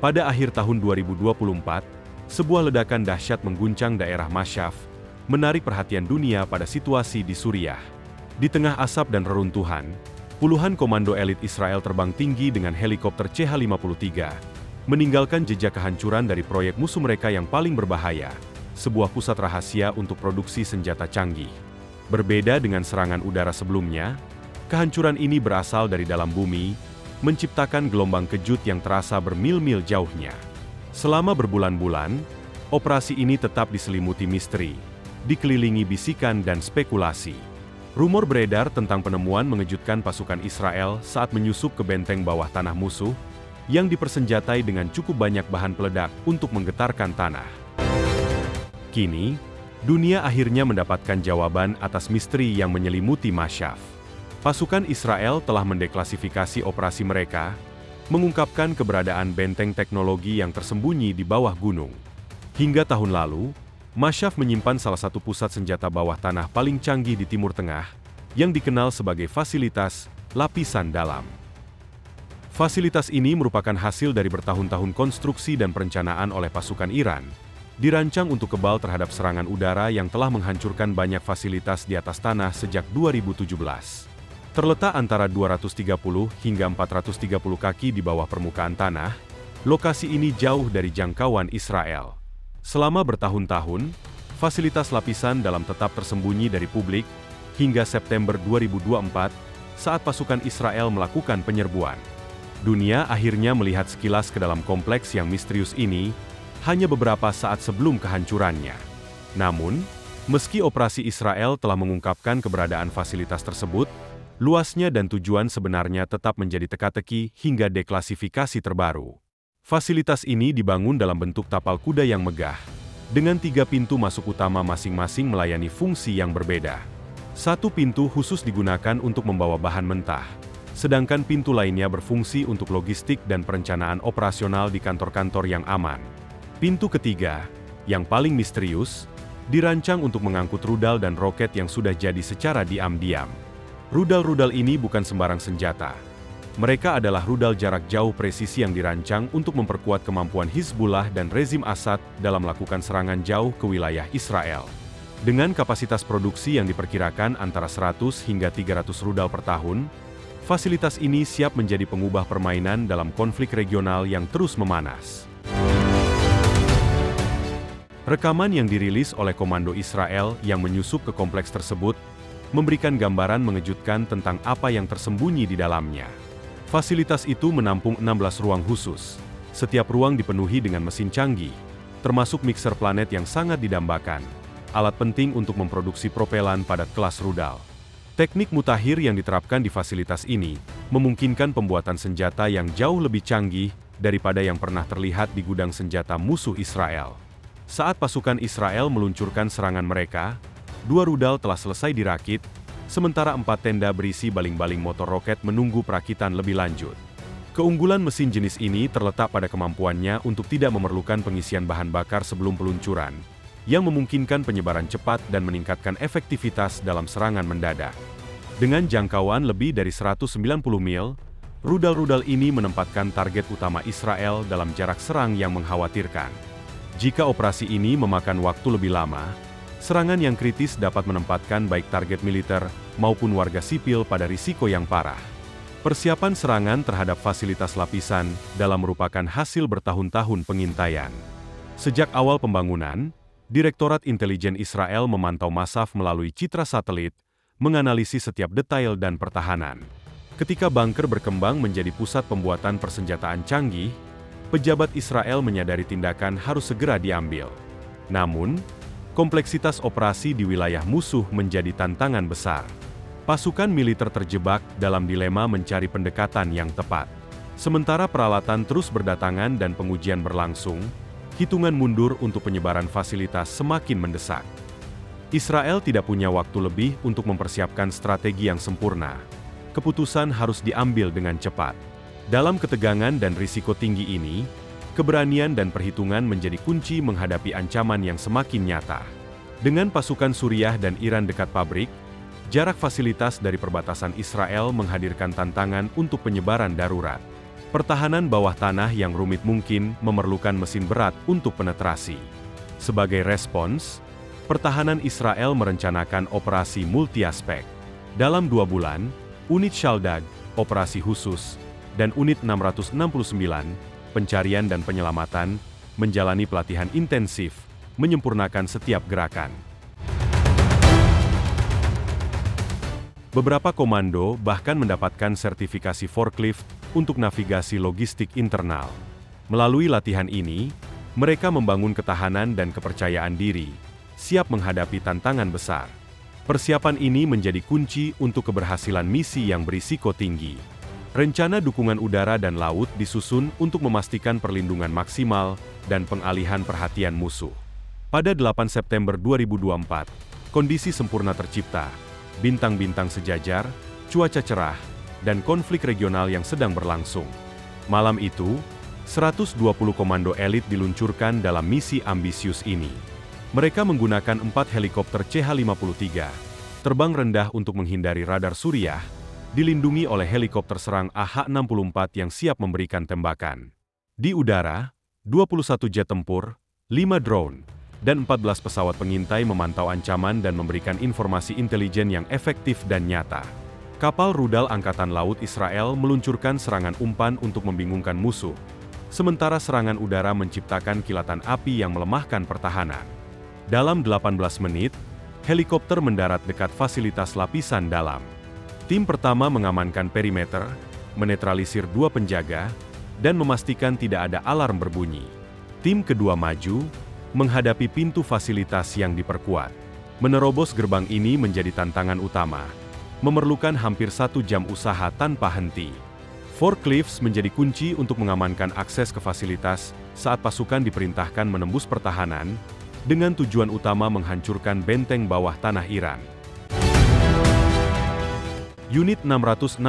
Pada akhir tahun 2024, sebuah ledakan dahsyat mengguncang daerah Masyaf, menarik perhatian dunia pada situasi di Suriah. Di tengah asap dan reruntuhan, puluhan komando elit Israel terbang tinggi dengan helikopter CH-53, meninggalkan jejak kehancuran dari proyek musuh mereka yang paling berbahaya, sebuah pusat rahasia untuk produksi senjata canggih. Berbeda dengan serangan udara sebelumnya, kehancuran ini berasal dari dalam bumi, menciptakan gelombang kejut yang terasa bermil-mil jauhnya. Selama berbulan-bulan, operasi ini tetap diselimuti misteri, dikelilingi bisikan dan spekulasi. Rumor beredar tentang penemuan mengejutkan pasukan Israel saat menyusup ke benteng bawah tanah musuh, yang dipersenjatai dengan cukup banyak bahan peledak untuk menggetarkan tanah. Kini, dunia akhirnya mendapatkan jawaban atas misteri yang menyelimuti Masyaf. Pasukan Israel telah mendeklasifikasi operasi mereka, mengungkapkan keberadaan benteng teknologi yang tersembunyi di bawah gunung. Hingga tahun lalu, Masyaf menyimpan salah satu pusat senjata bawah tanah paling canggih di Timur Tengah, yang dikenal sebagai fasilitas lapisan dalam. Fasilitas ini merupakan hasil dari bertahun-tahun konstruksi dan perencanaan oleh pasukan Iran, dirancang untuk kebal terhadap serangan udara yang telah menghancurkan banyak fasilitas di atas tanah sejak 2017. Terletak antara 230 hingga 430 kaki di bawah permukaan tanah, lokasi ini jauh dari jangkauan Israel. Selama bertahun-tahun, fasilitas lapisan dalam tetap tersembunyi dari publik, hingga September 2024, saat pasukan Israel melakukan penyerbuan. Dunia akhirnya melihat sekilas ke dalam kompleks yang misterius ini, hanya beberapa saat sebelum kehancurannya. Namun, meski operasi Israel telah mengungkapkan keberadaan fasilitas tersebut, luasnya dan tujuan sebenarnya tetap menjadi teka-teki hingga deklasifikasi terbaru. Fasilitas ini dibangun dalam bentuk tapal kuda yang megah, dengan 3 pintu masuk utama masing-masing melayani fungsi yang berbeda. Satu pintu khusus digunakan untuk membawa bahan mentah, sedangkan pintu lainnya berfungsi untuk logistik dan perencanaan operasional di kantor-kantor yang aman. Pintu ketiga, yang paling misterius, dirancang untuk mengangkut rudal dan roket yang sudah jadi secara diam-diam. Rudal-rudal ini bukan sembarang senjata. Mereka adalah rudal jarak jauh presisi yang dirancang untuk memperkuat kemampuan Hizbullah dan rezim Assad dalam melakukan serangan jauh ke wilayah Israel. Dengan kapasitas produksi yang diperkirakan antara 100 hingga 300 rudal per tahun, fasilitas ini siap menjadi pengubah permainan dalam konflik regional yang terus memanas. Rekaman yang dirilis oleh komando Israel yang menyusup ke kompleks tersebut memberikan gambaran mengejutkan tentang apa yang tersembunyi di dalamnya. Fasilitas itu menampung 16 ruang khusus. Setiap ruang dipenuhi dengan mesin canggih, termasuk mixer planet yang sangat didambakan, alat penting untuk memproduksi propelan padat kelas rudal. Teknik mutakhir yang diterapkan di fasilitas ini memungkinkan pembuatan senjata yang jauh lebih canggih daripada yang pernah terlihat di gudang senjata musuh Israel. Saat pasukan Israel meluncurkan serangan mereka, 2 rudal telah selesai dirakit, sementara 4 tenda berisi baling-baling motor roket menunggu perakitan lebih lanjut. Keunggulan mesin jenis ini terletak pada kemampuannya untuk tidak memerlukan pengisian bahan bakar sebelum peluncuran, yang memungkinkan penyebaran cepat dan meningkatkan efektivitas dalam serangan mendadak. Dengan jangkauan lebih dari 190 mil, rudal-rudal ini menempatkan target utama Israel dalam jarak serang yang mengkhawatirkan. Jika operasi ini memakan waktu lebih lama, serangan yang kritis dapat menempatkan baik target militer maupun warga sipil pada risiko yang parah. Persiapan serangan terhadap fasilitas lapisan dalam merupakan hasil bertahun-tahun pengintaian. Sejak awal pembangunan, Direktorat Intelijen Israel memantau Masyaf melalui citra satelit, menganalisis setiap detail dan pertahanan. Ketika bunker berkembang menjadi pusat pembuatan persenjataan canggih, pejabat Israel menyadari tindakan harus segera diambil. Namun, kompleksitas operasi di wilayah musuh menjadi tantangan besar. Pasukan militer terjebak dalam dilema mencari pendekatan yang tepat. Sementara peralatan terus berdatangan dan pengujian berlangsung, hitungan mundur untuk penyebaran fasilitas semakin mendesak. Israel tidak punya waktu lebih untuk mempersiapkan strategi yang sempurna. Keputusan harus diambil dengan cepat. Dalam ketegangan dan risiko tinggi ini, keberanian dan perhitungan menjadi kunci menghadapi ancaman yang semakin nyata. Dengan pasukan Suriah dan Iran dekat pabrik, jarak fasilitas dari perbatasan Israel menghadirkan tantangan untuk penyebaran darurat. Pertahanan bawah tanah yang rumit mungkin memerlukan mesin berat untuk penetrasi. Sebagai respons, pertahanan Israel merencanakan operasi multi-aspek. Dalam 2 bulan, unit Shaldag, operasi khusus, dan unit 669, pencarian dan penyelamatan, menjalani pelatihan intensif, menyempurnakan setiap gerakan. Beberapa komando bahkan mendapatkan sertifikasi forklift untuk navigasi logistik internal. Melalui latihan ini, mereka membangun ketahanan dan kepercayaan diri, siap menghadapi tantangan besar. Persiapan ini menjadi kunci untuk keberhasilan misi yang berisiko tinggi. Rencana dukungan udara dan laut disusun untuk memastikan perlindungan maksimal dan pengalihan perhatian musuh. Pada 8 September 2024, kondisi sempurna tercipta. Bintang-bintang sejajar, cuaca cerah, dan konflik regional yang sedang berlangsung. Malam itu, 120 komando elit diluncurkan dalam misi ambisius ini. Mereka menggunakan 4 helikopter CH-53, terbang rendah untuk menghindari radar Suriah, dilindungi oleh helikopter serang AH-64 yang siap memberikan tembakan. Di udara, 21 jet tempur, 5 drone, dan 14 pesawat pengintai memantau ancaman dan memberikan informasi intelijen yang efektif dan nyata. Kapal rudal Angkatan Laut Israel meluncurkan serangan umpan untuk membingungkan musuh, sementara serangan udara menciptakan kilatan api yang melemahkan pertahanan. Dalam 18 menit, helikopter mendarat dekat fasilitas lapisan dalam. Tim pertama mengamankan perimeter, menetralisir 2 penjaga, dan memastikan tidak ada alarm berbunyi. Tim kedua maju, menghadapi pintu fasilitas yang diperkuat. Menerobos gerbang ini menjadi tantangan utama, memerlukan hampir 1 jam usaha tanpa henti. Forklifts menjadi kunci untuk mengamankan akses ke fasilitas saat pasukan diperintahkan menembus pertahanan, dengan tujuan utama menghancurkan benteng bawah tanah Iran. Unit 669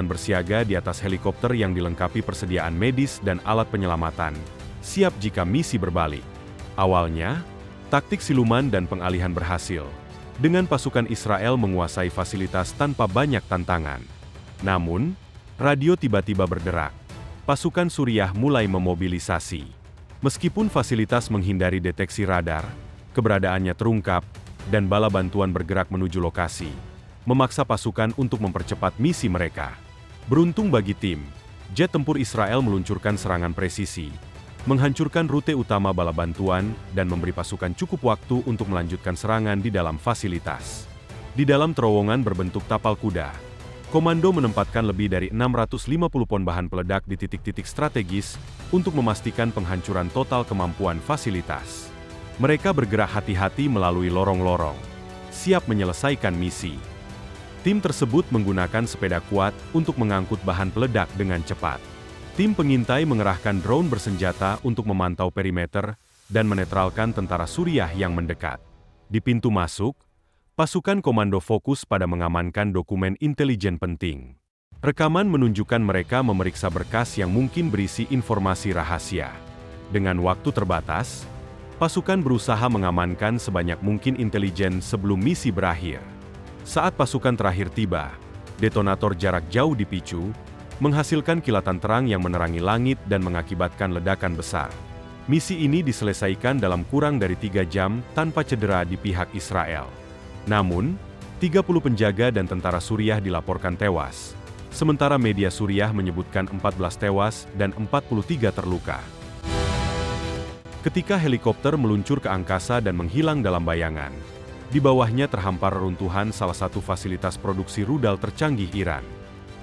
bersiaga di atas helikopter yang dilengkapi persediaan medis dan alat penyelamatan, siap jika misi berbalik. Awalnya, taktik siluman dan pengalihan berhasil, dengan pasukan Israel menguasai fasilitas tanpa banyak tantangan. Namun, radio tiba-tiba berderak. Pasukan Suriah mulai memobilisasi. Meskipun fasilitas menghindari deteksi radar, keberadaannya terungkap, dan bala bantuan bergerak menuju lokasi, memaksa pasukan untuk mempercepat misi mereka. Beruntung bagi tim, jet tempur Israel meluncurkan serangan presisi, menghancurkan rute utama bala bantuan dan memberi pasukan cukup waktu untuk melanjutkan serangan di dalam fasilitas. Di dalam terowongan berbentuk tapal kuda, komando menempatkan lebih dari 650 pon bahan peledak di titik-titik strategis untuk memastikan penghancuran total kemampuan fasilitas. Mereka bergerak hati-hati melalui lorong-lorong, siap menyelesaikan misi. Tim tersebut menggunakan sepeda kuat untuk mengangkut bahan peledak dengan cepat. Tim pengintai mengerahkan drone bersenjata untuk memantau perimeter dan menetralkan tentara Suriah yang mendekat. Di pintu masuk, pasukan komando fokus pada mengamankan dokumen intelijen penting. Rekaman menunjukkan mereka memeriksa berkas yang mungkin berisi informasi rahasia. Dengan waktu terbatas, pasukan berusaha mengamankan sebanyak mungkin intelijen sebelum misi berakhir. Saat pasukan terakhir tiba, detonator jarak jauh dipicu, menghasilkan kilatan terang yang menerangi langit dan mengakibatkan ledakan besar. Misi ini diselesaikan dalam kurang dari 3 jam tanpa cedera di pihak Israel. Namun, 30 penjaga dan tentara Suriah dilaporkan tewas, sementara media Suriah menyebutkan 14 tewas dan 43 terluka. Ketika helikopter meluncur ke angkasa dan menghilang dalam bayangan, di bawahnya terhampar reruntuhan salah satu fasilitas produksi rudal tercanggih Iran.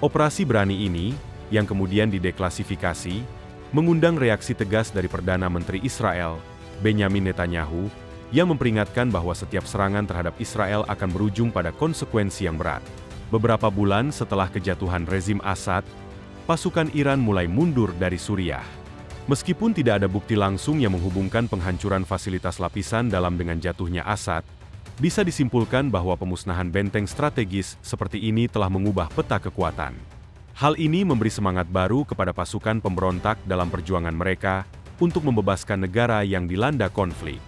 Operasi berani ini, yang kemudian dideklasifikasi, mengundang reaksi tegas dari Perdana Menteri Israel, Benyamin Netanyahu, yang memperingatkan bahwa setiap serangan terhadap Israel akan berujung pada konsekuensi yang berat. Beberapa bulan setelah kejatuhan rezim Assad, pasukan Iran mulai mundur dari Suriah. Meskipun tidak ada bukti langsung yang menghubungkan penghancuran fasilitas lapisan dalam dengan jatuhnya Assad, bisa disimpulkan bahwa pemusnahan benteng strategis seperti ini telah mengubah peta kekuatan. Hal ini memberi semangat baru kepada pasukan pemberontak dalam perjuangan mereka untuk membebaskan negara yang dilanda konflik.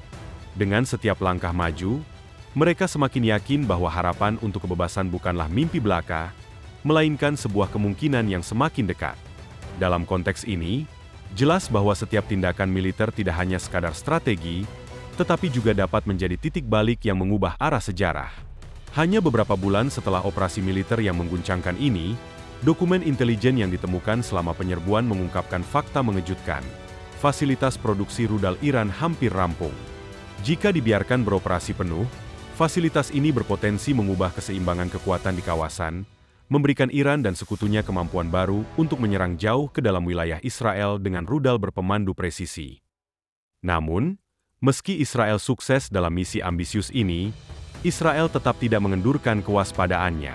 Dengan setiap langkah maju, mereka semakin yakin bahwa harapan untuk kebebasan bukanlah mimpi belaka, melainkan sebuah kemungkinan yang semakin dekat. Dalam konteks ini, jelas bahwa setiap tindakan militer tidak hanya sekadar strategi, tetapi juga dapat menjadi titik balik yang mengubah arah sejarah. Hanya beberapa bulan setelah operasi militer yang mengguncangkan ini, dokumen intelijen yang ditemukan selama penyerbuan mengungkapkan fakta mengejutkan. Fasilitas produksi rudal Iran hampir rampung. Jika dibiarkan beroperasi penuh, fasilitas ini berpotensi mengubah keseimbangan kekuatan di kawasan, memberikan Iran dan sekutunya kemampuan baru untuk menyerang jauh ke dalam wilayah Israel dengan rudal berpemandu presisi. Namun, meski Israel sukses dalam misi ambisius ini, Israel tetap tidak mengendurkan kewaspadaannya.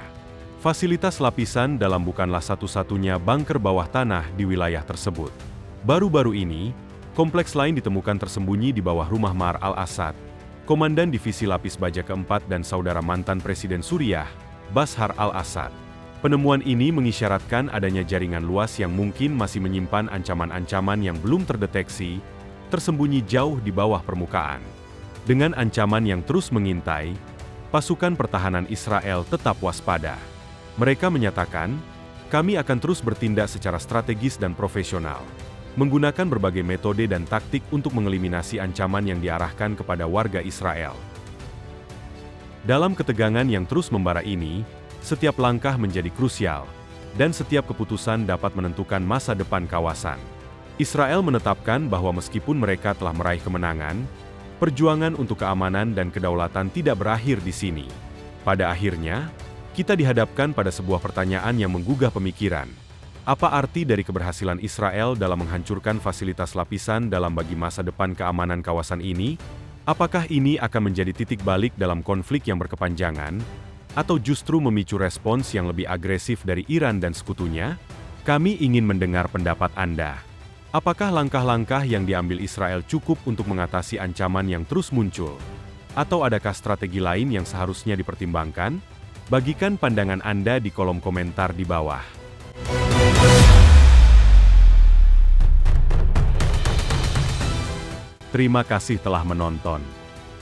Fasilitas lapisan dalam bukanlah satu-satunya bunker bawah tanah di wilayah tersebut. Baru-baru ini, kompleks lain ditemukan tersembunyi di bawah rumah Mar al-Assad, Komandan Divisi Lapis Baja keempat dan saudara mantan Presiden Suriah, Bashar al-Assad. Penemuan ini mengisyaratkan adanya jaringan luas yang mungkin masih menyimpan ancaman-ancaman yang belum terdeteksi, tersembunyi jauh di bawah permukaan. Dengan ancaman yang terus mengintai, pasukan pertahanan Israel tetap waspada. Mereka menyatakan, kami akan terus bertindak secara strategis dan profesional, menggunakan berbagai metode dan taktik untuk mengeliminasi ancaman yang diarahkan kepada warga Israel. Dalam ketegangan yang terus membara ini, setiap langkah menjadi krusial, dan setiap keputusan dapat menentukan masa depan kawasan. Israel menetapkan bahwa meskipun mereka telah meraih kemenangan, perjuangan untuk keamanan dan kedaulatan tidak berakhir di sini. Pada akhirnya, kita dihadapkan pada sebuah pertanyaan yang menggugah pemikiran. Apa arti dari keberhasilan Israel dalam menghancurkan fasilitas lapisan dalam bagi masa depan keamanan kawasan ini? Apakah ini akan menjadi titik balik dalam konflik yang berkepanjangan? Atau justru memicu respons yang lebih agresif dari Iran dan sekutunya? Kami ingin mendengar pendapat Anda. Apakah langkah-langkah yang diambil Israel cukup untuk mengatasi ancaman yang terus muncul? Atau adakah strategi lain yang seharusnya dipertimbangkan? Bagikan pandangan Anda di kolom komentar di bawah. Terima kasih telah menonton.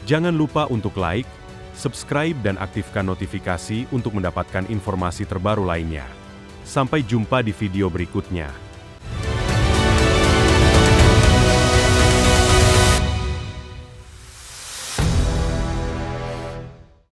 Jangan lupa untuk like, subscribe dan aktifkan notifikasi untuk mendapatkan informasi terbaru lainnya. Sampai jumpa di video berikutnya.